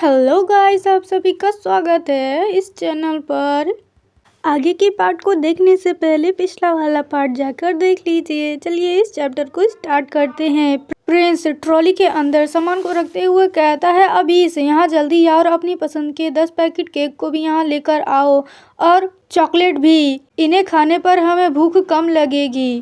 Hello guys, आप सभी का स्वागत है इस चैनल पर। आगे के पार्ट को देखने से पहले पिछला वाला पार्ट जाकर देख लीजिए। चलिए इस चैप्टर को स्टार्ट करते हैं। प्रिंस ट्रॉली के अंदर सामान को रखते हुए कहता है, अभी से यहाँ जल्दी आओ और अपनी पसंद के 10 पैकेट केक को भी यहाँ लेकर आओ और चॉकलेट भी। इन्हें खाने पर हमें भूख कम लगेगी।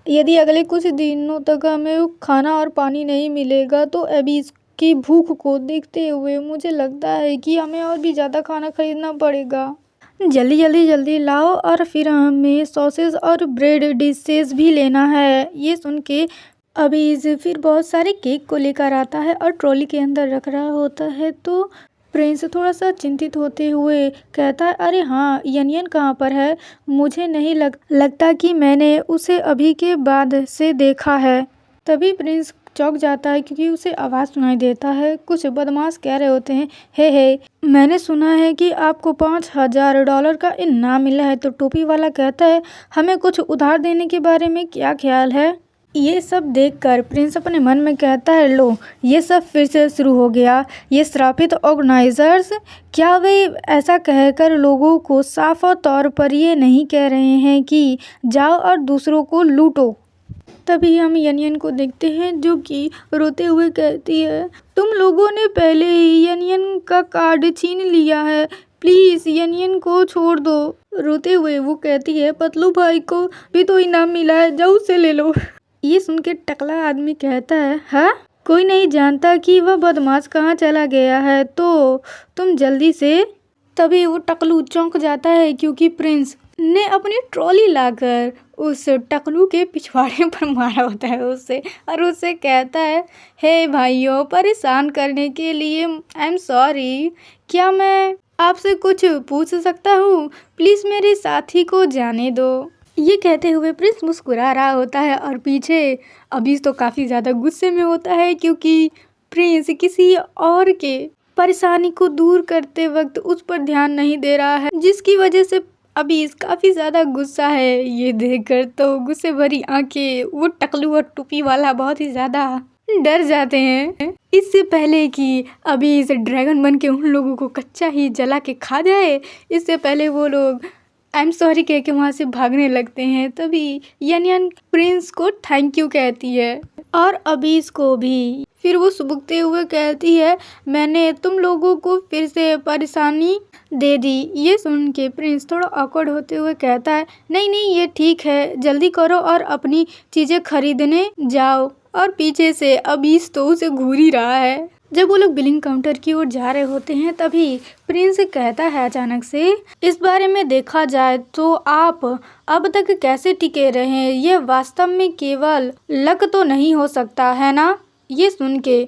यदि अगले कुछ दिनों तक हमें खाना और पानी नहीं मिलेगा तो अभी की भूख को देखते हुए मुझे लगता है कि हमें और भी ज़्यादा खाना खरीदना पड़ेगा। जल्दी लाओ और फिर हमें सॉसेज और ब्रेड डिशेस भी लेना है। ये सुन के अभी फिर बहुत सारे केक को लेकर आता है और ट्रॉली के अंदर रख रहा होता है। तो प्रिंस थोड़ा सा चिंतित होते हुए कहता है, अरे हाँ, यनियन कहाँ पर है? मुझे नहीं लगता कि मैंने उसे अभी के बाद से देखा है। तभी प्रिंस चौंक जाता है क्योंकि उसे आवाज़ सुनाई देता है। कुछ बदमाश कह रहे होते हैं, हे मैंने सुना है कि आपको $5000 का इनाम मिला है। तो टोपी वाला कहता है, हमें कुछ उधार देने के बारे में क्या ख्याल है? ये सब देखकर प्रिंस अपने मन में कहता है, लो ये सब फिर से शुरू हो गया। ये श्रापित ऑर्गेनाइजर्स, क्या वे ऐसा कहकर लोगों को साफ तौर पर ये नहीं कह रहे हैं कि जाओ और दूसरों को लूटो? तभी हम यनियन को देखते हैं जो कि रोते हुए कहती है, तुम लोगों ने पहले ही यनियन का कार्ड छीन लिया है, प्लीज़ यनियन को छोड़ दो। रोते हुए वो कहती है, पतलू भाई को भी तो इनाम मिला है, जाओ उसे ले लो। ये सुन के टकला आदमी कहता है, हाँ, कोई नहीं जानता कि वह बदमाश कहाँ चला गया है, तो तुम जल्दी से। तभी वो टकलू चौंक जाता है क्योंकि प्रिंस ने अपनी ट्रॉली लाकर उस टकलू के पिछवाड़े पर मारा होता है उससे, और उससे कहता है, हे भाइयों, परेशान करने के लिए आई एम सॉरी। क्या मैं आपसे कुछ पूछ सकता हूँ? प्लीज़ मेरे साथी को जाने दो। ये कहते हुए प्रिंस मुस्कुरा रहा होता है और पीछे अभी तो काफ़ी ज़्यादा गुस्से में होता है क्योंकि प्रिंस किसी और के परेशानी को दूर करते वक्त उस पर ध्यान नहीं दे रहा है, जिसकी वजह से अभी काफ़ी ज़्यादा गुस्सा है। ये देखकर तो गुस्से भरी आंखें वो टकलू और टोपी वाला बहुत ही ज़्यादा डर जाते हैं। इससे पहले कि अभी इस ड्रैगन बन के उन लोगों को कच्चा ही जला के खा जाए, इससे पहले वो लोग आई एम सॉरी कह के वहाँ से भागने लगते हैं। तभी यनियन प्रिंस को थैंक यू कहती है और अबीस को भी। फिर वो सुबकते हुए कहती है, मैंने तुम लोगों को फिर से परेशानी दे दी। ये सुन के प्रिंस थोड़ा ऑकवर्ड होते हुए कहता है, नहीं ये ठीक है, जल्दी करो और अपनी चीज़ें खरीदने जाओ। और पीछे से अबीस तो उसे घूर ही रहा है। जब वो लोग बिलिंग काउंटर की ओर जा रहे होते हैं तभी प्रिंस कहता है अचानक से, इस बारे में देखा जाए तो आप अब तक कैसे टिके रहे? ये वास्तव में केवल लक तो नहीं हो सकता है ना? ये सुन के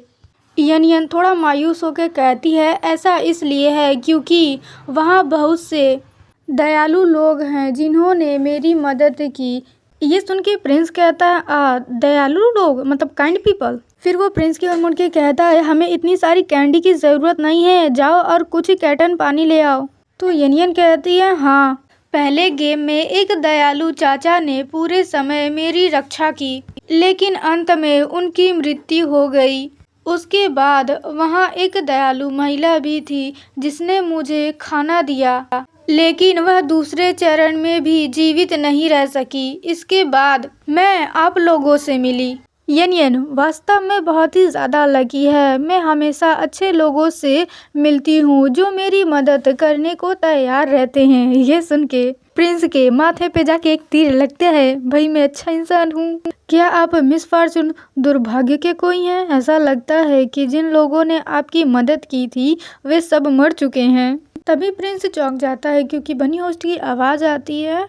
यनियन थोड़ा मायूस होकर कहती है, ऐसा इसलिए है क्योंकि वहाँ बहुत से दयालु लोग हैं जिन्होंने मेरी मदद की। ये सुन के प्रिंस कहता है, दयालु लोग मतलब काइंड पीपल? फिर वो प्रिंस की ओर मुड़ के कहता है, हमें इतनी सारी कैंडी की ज़रूरत नहीं है, जाओ और कुछ कैटन पानी ले आओ। तो यनियन कहती है, हाँ, पहले गेम में एक दयालु चाचा ने पूरे समय मेरी रक्षा की, लेकिन अंत में उनकी मृत्यु हो गई। उसके बाद वहाँ एक दयालु महिला भी थी जिसने मुझे खाना दिया, लेकिन वह दूसरे चरण में भी जीवित नहीं रह सकी। इसके बाद मैं आप लोगों से मिली। यनियन वास्तव में बहुत ही ज़्यादा लकी है। मैं हमेशा अच्छे लोगों से मिलती हूँ जो मेरी मदद करने को तैयार रहते हैं। ये सुन के प्रिंस के माथे पे जाके एक तीर लगता है, भाई मैं अच्छा इंसान हूँ। क्या आप मिस फॉर्चून दुर्भाग्य के कोई हैं? ऐसा लगता है कि जिन लोगों ने आपकी मदद की थी वे सब मर चुके हैं। तभी प्रिंस चौंक जाता है क्योंकि बनी होस्ट की आवाज़ आती है,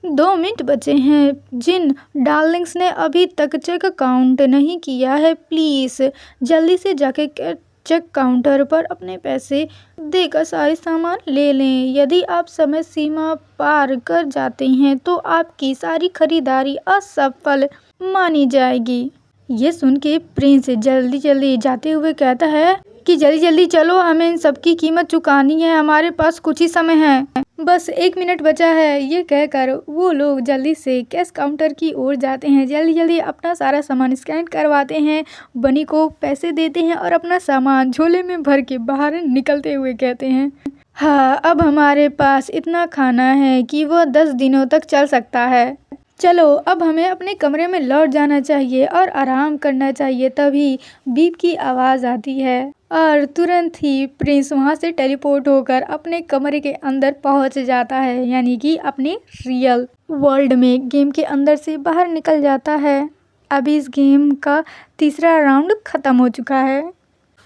2 मिनट बचे हैं। जिन डार्लिंग्स ने अभी तक चेक काउंट नहीं किया है, प्लीज़ जल्दी से जाके चेक काउंटर पर अपने पैसे देकर सारे सामान ले लें। यदि आप समय सीमा पार कर जाते हैं तो आपकी सारी खरीदारी असफल मानी जाएगी। ये सुन के प्रिंस जल्दी जाते हुए कहता है कि जल्दी चलो, हमें इन सब की कीमत चुकानी है, हमारे पास कुछ ही समय है। बस 1 मिनट बचा है। ये कहकर वो लोग जल्दी से कैश काउंटर की ओर जाते हैं। जल्दी जल्दी अपना सारा सामान स्कैन करवाते हैं, बनी को पैसे देते हैं और अपना सामान झोले में भर के बाहर निकलते हुए कहते हैं, हाँ अब हमारे पास इतना खाना है कि वो 10 दिनों तक चल सकता है। चलो अब हमें अपने कमरे में लौट जाना चाहिए और आराम करना चाहिए। तभी बीप की आवाज़ आती है और तुरंत ही प्रिंस वहाँ से टेलीपोर्ट होकर अपने कमरे के अंदर पहुँच जाता है, यानी कि अपने रियल वर्ल्ड में गेम के अंदर से बाहर निकल जाता है। अभी इस गेम का तीसरा राउंड ख़त्म हो चुका है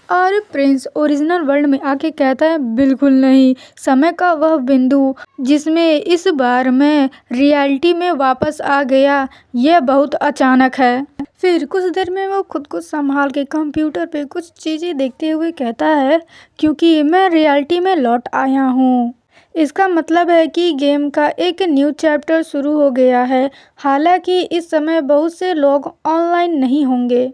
और प्रिंस ओरिजिनल वर्ल्ड में आके कहता है, बिल्कुल नहीं, समय का वह बिंदु जिसमें इस बार मैं रियलिटी में वापस आ गया, यह बहुत अचानक है। फिर कुछ देर में वो खुद को संभाल के कंप्यूटर पे कुछ चीज़ें देखते हुए कहता है, क्योंकि मैं रियलिटी में लौट आया हूँ, इसका मतलब है कि गेम का एक न्यू चैप्टर शुरू हो गया है। हालांकि इस समय बहुत से लोग ऑनलाइन नहीं होंगे।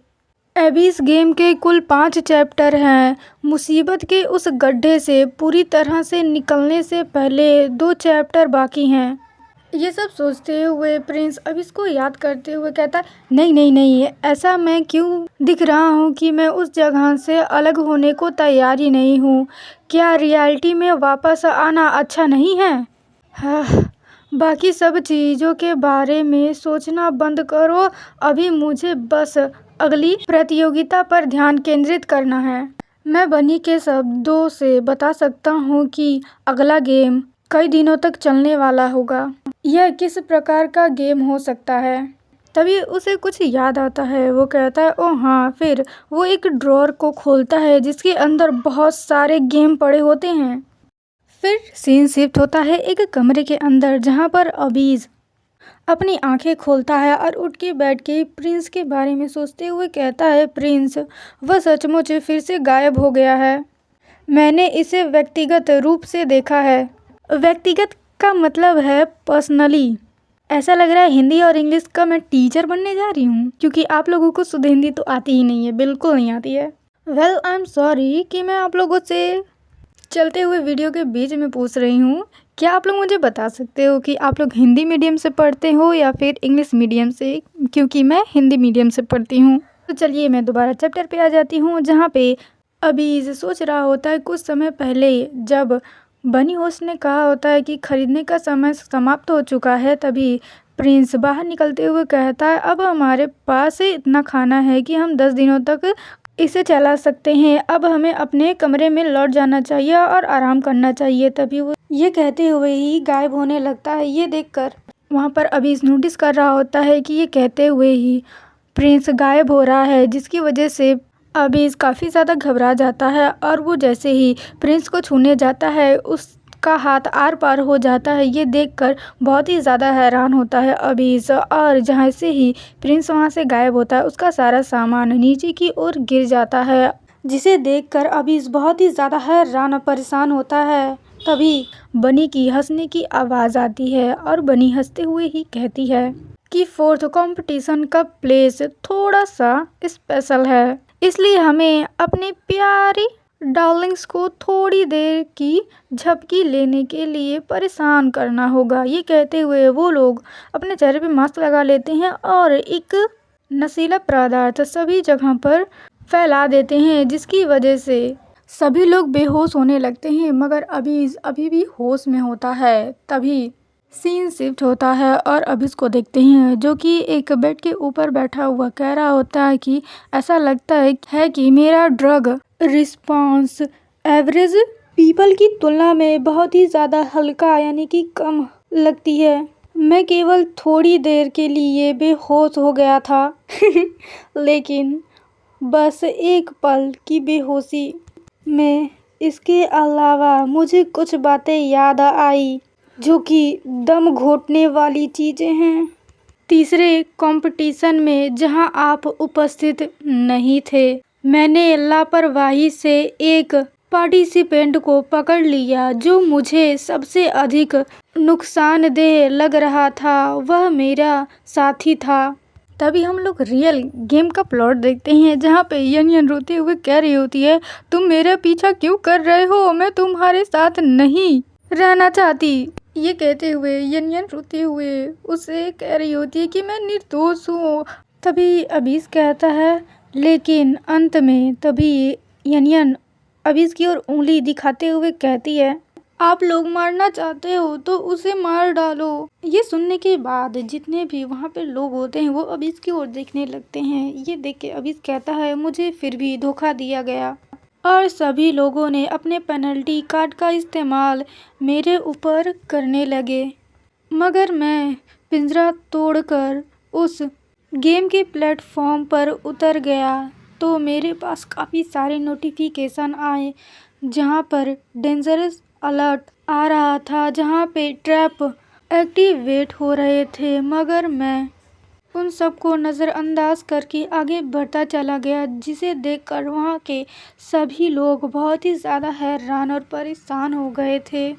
अभी इस गेम के कुल 5 चैप्टर हैं। मुसीबत के उस गड्ढे से पूरी तरह से निकलने से पहले 2 चैप्टर बाकी हैं। ये सब सोचते हुए प्रिंस अब इसको याद करते हुए कहता है, नहीं नहीं नहीं, ऐसा मैं क्यों दिख रहा हूँ कि मैं उस जगह से अलग होने को तैयार ही नहीं हूँ। क्या रियलिटी में वापस आना अच्छा नहीं है? हाँ, बाकी सब चीज़ों के बारे में सोचना बंद करो। अभी मुझे बस अगली प्रतियोगिता पर ध्यान केंद्रित करना है। मैं बनी के शब्दों से बता सकता हूँ कि अगला गेम कई दिनों तक चलने वाला होगा। यह किस प्रकार का गेम हो सकता है? तभी उसे कुछ याद आता है। वो कहता है, ओह हाँ। फिर वो एक ड्रॉअर को खोलता है जिसके अंदर बहुत सारे गेम पड़े होते हैं। फिर सीन शिफ्ट होता है एक कमरे के अंदर, जहाँ पर अबीज अपनी आंखें खोलता है और उठ के बैठ के प्रिंस के बारे में सोचते हुए कहता है, प्रिंस वह सचमुच फिर से गायब हो गया है। मैंने इसे व्यक्तिगत रूप से देखा है। व्यक्तिगत का मतलब है पर्सनली। ऐसा लग रहा है हिंदी और इंग्लिश का मैं टीचर बनने जा रही हूँ, क्योंकि आप लोगों को शुद्ध हिंदी तो आती ही नहीं है, बिल्कुल नहीं आती है। वेल आई एम सॉरी कि मैं आप लोगों से चलते हुए वीडियो के बीच में पूछ रही हूँ, क्या आप लोग मुझे बता सकते हो कि आप लोग हिंदी मीडियम से पढ़ते हो या फिर इंग्लिश मीडियम से? क्योंकि मैं हिंदी मीडियम से पढ़ती हूँ। तो चलिए मैं दोबारा चैप्टर पे आ जाती हूँ, जहाँ पे अबीज सोच रहा होता है कुछ समय पहले, जब बनी होस्ट ने कहा होता है कि खरीदने का समय समाप्त हो चुका है। तभी प्रिंस बाहर निकलते हुए कहता है, अब हमारे पास इतना खाना है कि हम 10 दिनों तक इसे चला सकते हैं। अब हमें अपने कमरे में लौट जाना चाहिए और आराम करना चाहिए। तभी वो ये कहते हुए ही गायब होने लगता है। ये देखकर वहाँ पर अबीज नोटिस कर रहा होता है कि ये कहते हुए ही प्रिंस गायब हो रहा है, जिसकी वजह से अबीज काफ़ी ज़्यादा घबरा जाता है और वो जैसे ही प्रिंस को छूने जाता है, उसका हाथ आर पार हो जाता है। ये देखकर बहुत ही ज़्यादा हैरान होता है अबीज, और जहाँ से ही प्रिंस वहाँ से गायब होता है, उसका सारा सामान नीचे की ओर गिर जाता है, जिसे देखकर अबीज बहुत ही ज़्यादा हैरान और परेशान होता है। तभी बनी की हंसने की आवाज़ आती है और बनी हंसते हुए ही कहती है कि 4th कंपटीशन का प्लेस थोड़ा सा स्पेशल है, इसलिए हमें अपने प्यारी डार्लिंग्स को थोड़ी देर की झपकी लेने के लिए परेशान करना होगा। ये कहते हुए वो लोग अपने चेहरे पे मास्क लगा लेते हैं और एक नशीला पदार्थ सभी जगह पर फैला देते हैं, जिसकी वजह से सभी लोग बेहोश होने लगते हैं, मगर अबीज अभी भी होश में होता है। तभी सीन शिफ्ट होता है और अबीज को देखते हैं, जो कि एक बेड के ऊपर बैठा हुआ कह रहा होता है कि ऐसा लगता है कि मेरा ड्रग रिस्पॉन्स एवरेज पीपल की तुलना में बहुत ही ज़्यादा हल्का यानी कि कम लगती है। मैं केवल थोड़ी देर के लिए बेहोश हो गया था लेकिन बस एक पल की बेहोशी में। इसके अलावा मुझे कुछ बातें याद आई जो कि दम घोटने वाली चीज़ें हैं। तीसरे कंपटीशन में जहां आप उपस्थित नहीं थे, मैंने लापरवाही से एक पार्टिसिपेंट को पकड़ लिया जो मुझे सबसे अधिक नुकसानदेह लग रहा था। वह मेरा साथी था। तभी हम लोग रियल गेम का प्लॉट देखते हैं, जहाँ पे यन रोते हुए कह रही होती है, तुम मेरा पीछा क्यों कर रहे हो? मैं तुम्हारे साथ नहीं। रहना चाहती। ये कहते हुए यनियन रोते हुए उसे कह रही होती है कि मैं निर्दोष हूँ। तभी अभीश कहता है, लेकिन अंत में तभी यनियन अभीश की ओर उंगली दिखाते हुए कहती है, आप लोग मारना चाहते हो तो उसे मार डालो। ये सुनने के बाद जितने भी वहाँ पे लोग होते हैं वो अभीश की ओर देखने लगते हैं। ये देख के अभीश कहता है, मुझे फिर भी धोखा दिया गया। और सभी लोगों ने अपने पेनल्टी कार्ड का इस्तेमाल मेरे ऊपर करने लगे, मगर मैं पिंजरा तोड़कर उस गेम के प्लेटफॉर्म पर उतर गया तो मेरे पास काफ़ी सारे नोटिफिकेशन आए जहां पर डेंजरस अलर्ट आ रहा था, जहां पे ट्रैप एक्टिवेट हो रहे थे, मगर मैं उन सबको नज़रअंदाज करके आगे बढ़ता चला गया, जिसे देखकर वहाँ के सभी लोग बहुत ही ज़्यादा हैरान और परेशान हो गए थे।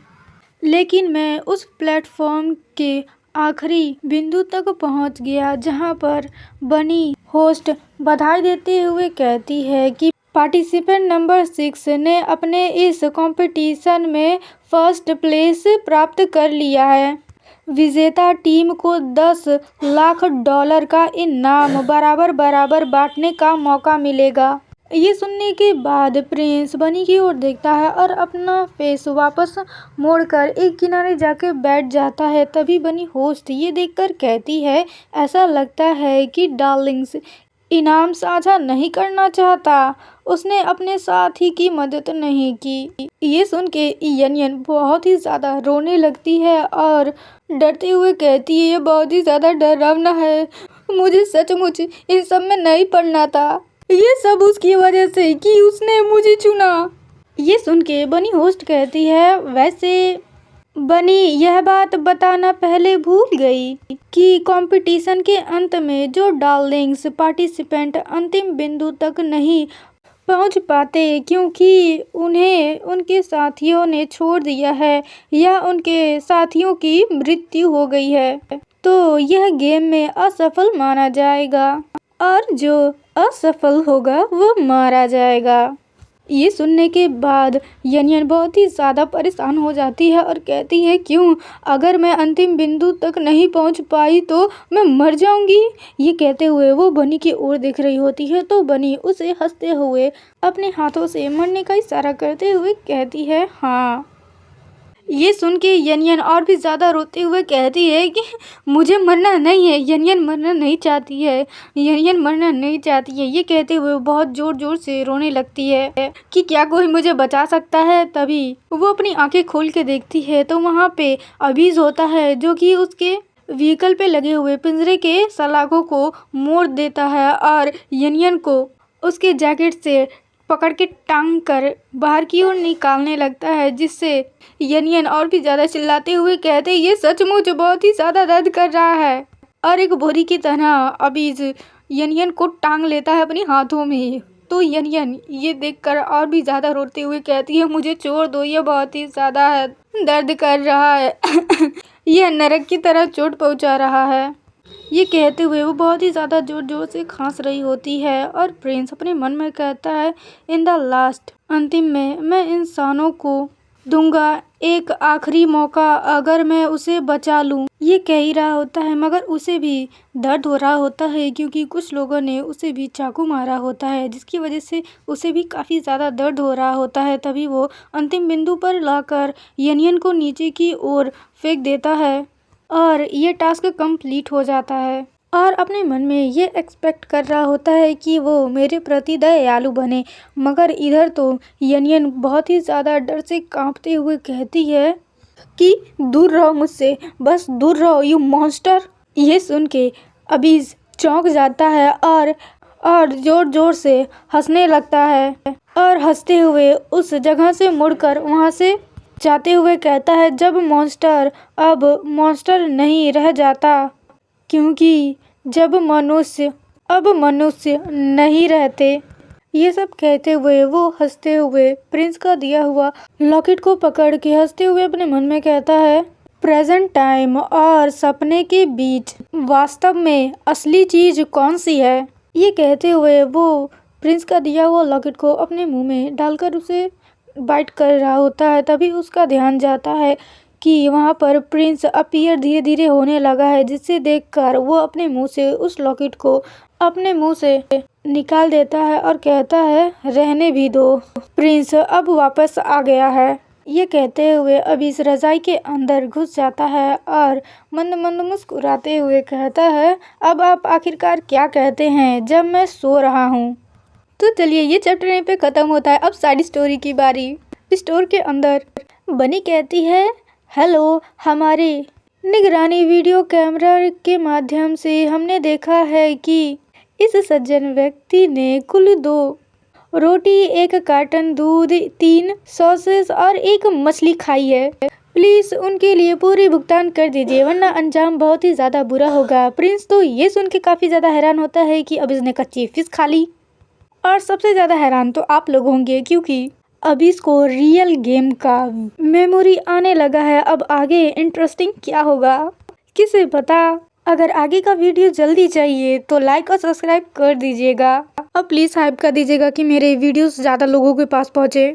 लेकिन मैं उस प्लेटफॉर्म के आखिरी बिंदु तक पहुंच गया जहां पर बनी होस्ट बधाई देते हुए कहती है कि पार्टिसिपेंट नंबर 6 ने अपने इस कंपटीशन में फर्स्ट प्लेस प्राप्त कर लिया है। विजेता टीम को 10 लाख डॉलर का इनाम बराबर बराबर बांटने का मौका मिलेगा। ये सुनने के बाद प्रिंस बनी की ओर देखता है और अपना फेस वापस मोड़कर एक किनारे जाके बैठ जाता है। तभी बनी होस्ट ये देखकर कहती है, ऐसा लगता है कि डार्लिंग्स इनाम साझा नहीं करना चाहता, उसने अपने साथी की मदद नहीं की। ये सुन के यनियन बहुत ही ज़्यादा रोने लगती है और डरते हुए कहती है, ये बहुत ही ज़्यादा डरावना है, मुझे सचमुच इन सब में नहीं पड़ना था, ये सब उसकी वजह से कि उसने मुझे चुना। ये सुन के बनी होस्ट कहती है, वैसे बनी यह बात बताना पहले भूल गई कि कंपटीशन के अंत में जो डार्लिंग्स पार्टिसिपेंट अंतिम बिंदु तक नहीं पहुंच पाते क्योंकि उन्हें उनके साथियों ने छोड़ दिया है या उनके साथियों की मृत्यु हो गई है, तो यह गेम में असफल माना जाएगा और जो असफल होगा वो मारा जाएगा। ये सुनने के बाद यनियन बहुत ही ज़्यादा परेशान हो जाती है और कहती है, क्यों, अगर मैं अंतिम बिंदु तक नहीं पहुंच पाई तो मैं मर जाऊंगी। ये कहते हुए वो बनी की ओर देख रही होती है तो बनी उसे हंसते हुए अपने हाथों से मरने का इशारा करते हुए कहती है, हाँ। ये सुन के यनियन और भी ज़्यादा रोते हुए कहती है कि मुझे मरना नहीं है। यनियन मरना नहीं चाहती है, यनियन मरना नहीं चाहती है। ये कहते हुए बहुत ज़ोर ज़ोर से रोने लगती है कि क्या कोई मुझे बचा सकता है। तभी वो अपनी आंखें खोल के देखती है तो वहाँ पे अभीज होता है जो कि उसके व्हीकल पे लगे हुए पिंजरे के सलाखों को मोड़ देता है और यनियन को उसके जैकेट से पकड़ के टांग कर बाहर की ओर निकालने लगता है, जिससे यनियन और भी ज़्यादा चिल्लाते हुए कहते, ये सचमुच बहुत ही ज़्यादा दर्द कर रहा है। और एक बोरी की तरह अभीज यनियन को टांग लेता है अपने हाथों में। तो यनियन ये देखकर और भी ज़्यादा रोते हुए कहती है, मुझे छोड़ दो, ये बहुत ही ज़्यादा दर्द कर रहा है यह नरक की तरह चोट पहुंचा रहा है। ये कहते हुए वो बहुत ही ज़्यादा जोर जोर से खांस रही होती है और प्रिंस अपने मन में कहता है, इन द लास्ट, अंतिम में मैं इंसानों को दूंगा एक आखिरी मौका, अगर मैं उसे बचा लूं। ये कह ही रहा होता है मगर उसे भी दर्द हो रहा होता है क्योंकि कुछ लोगों ने उसे भी चाकू मारा होता है, जिसकी वजह से उसे भी काफ़ी ज़्यादा दर्द हो रहा होता है। तभी वो अंतिम बिंदु पर लाकर यनियन को नीचे की ओर फेंक देता है और ये टास्क कंप्लीट हो जाता है। और अपने मन में ये एक्सपेक्ट कर रहा होता है कि वो मेरे प्रति दयालु बने, मगर इधर तो यनियन बहुत ही ज़्यादा डर से कांपते हुए कहती है कि दूर रहो मुझसे, बस दूर रहो यू मॉन्स्टर। ये सुन के अभीज चौंक जाता है और जोर जोर से हंसने लगता है और हंसते हुए उस जगह से मुड़कर वहाँ से जाते हुए कहता है, जब मॉन्स्टर अब मॉन्स्टर नहीं रह जाता, क्योंकि जब मनुष्य अब मनुष्य नहीं रहते। ये सब कहते हुए वो हंसते हुए प्रिंस का दिया हुआ लॉकेट को पकड़ के हंसते हुए अपने मन में कहता है, प्रेजेंट टाइम और सपने के बीच वास्तव में असली चीज कौन सी है। ये कहते हुए वो प्रिंस का दिया हुआ लॉकेट को अपने मुंह में डालकर उसे बाइट कर रहा होता है, तभी उसका ध्यान जाता है कि वहाँ पर प्रिंस अपीयर धीरे धीरे होने लगा है, जिसे देखकर वो अपने मुंह से उस लॉकेट को अपने मुंह से निकाल देता है और कहता है रहने भी दो, प्रिंस अब वापस आ गया है। ये कहते हुए अब इस रजाई के अंदर घुस जाता है और मंद मंद मुस्कुराते हुए कहता है अब आप आखिरकार क्या कहते हैं जब मैं सो रहा हूँ। तो चलिए ये चैप्टर यहीं पे ख़त्म होता है। अब साइड स्टोरी की बारी। स्टोर के अंदर बनी कहती है हेलो, हमारे निगरानी वीडियो कैमरा के माध्यम से हमने देखा है कि इस सज्जन व्यक्ति ने कुल 2 रोटी, 1 कार्टन दूध, 3 सॉसेस और 1 मछली खाई है। प्लीज उनके लिए पूरी भुगतान कर दीजिए वरना अंजाम बहुत ही ज़्यादा बुरा होगा। प्रिंस तो ये सुन के काफ़ी ज़्यादा हैरान होता है कि अब इसने कच्ची फिश खा ली। और सबसे ज़्यादा हैरान तो आप लोग होंगे क्योंकि अब इसको रियल गेम का मेमोरी आने लगा है। अब आगे इंटरेस्टिंग क्या होगा किसे पता। अगर आगे का वीडियो जल्दी चाहिए तो लाइक और सब्सक्राइब कर दीजिएगा और प्लीज़ हाइप कर दीजिएगा कि मेरे वीडियोस ज़्यादा लोगों के पास पहुँचे।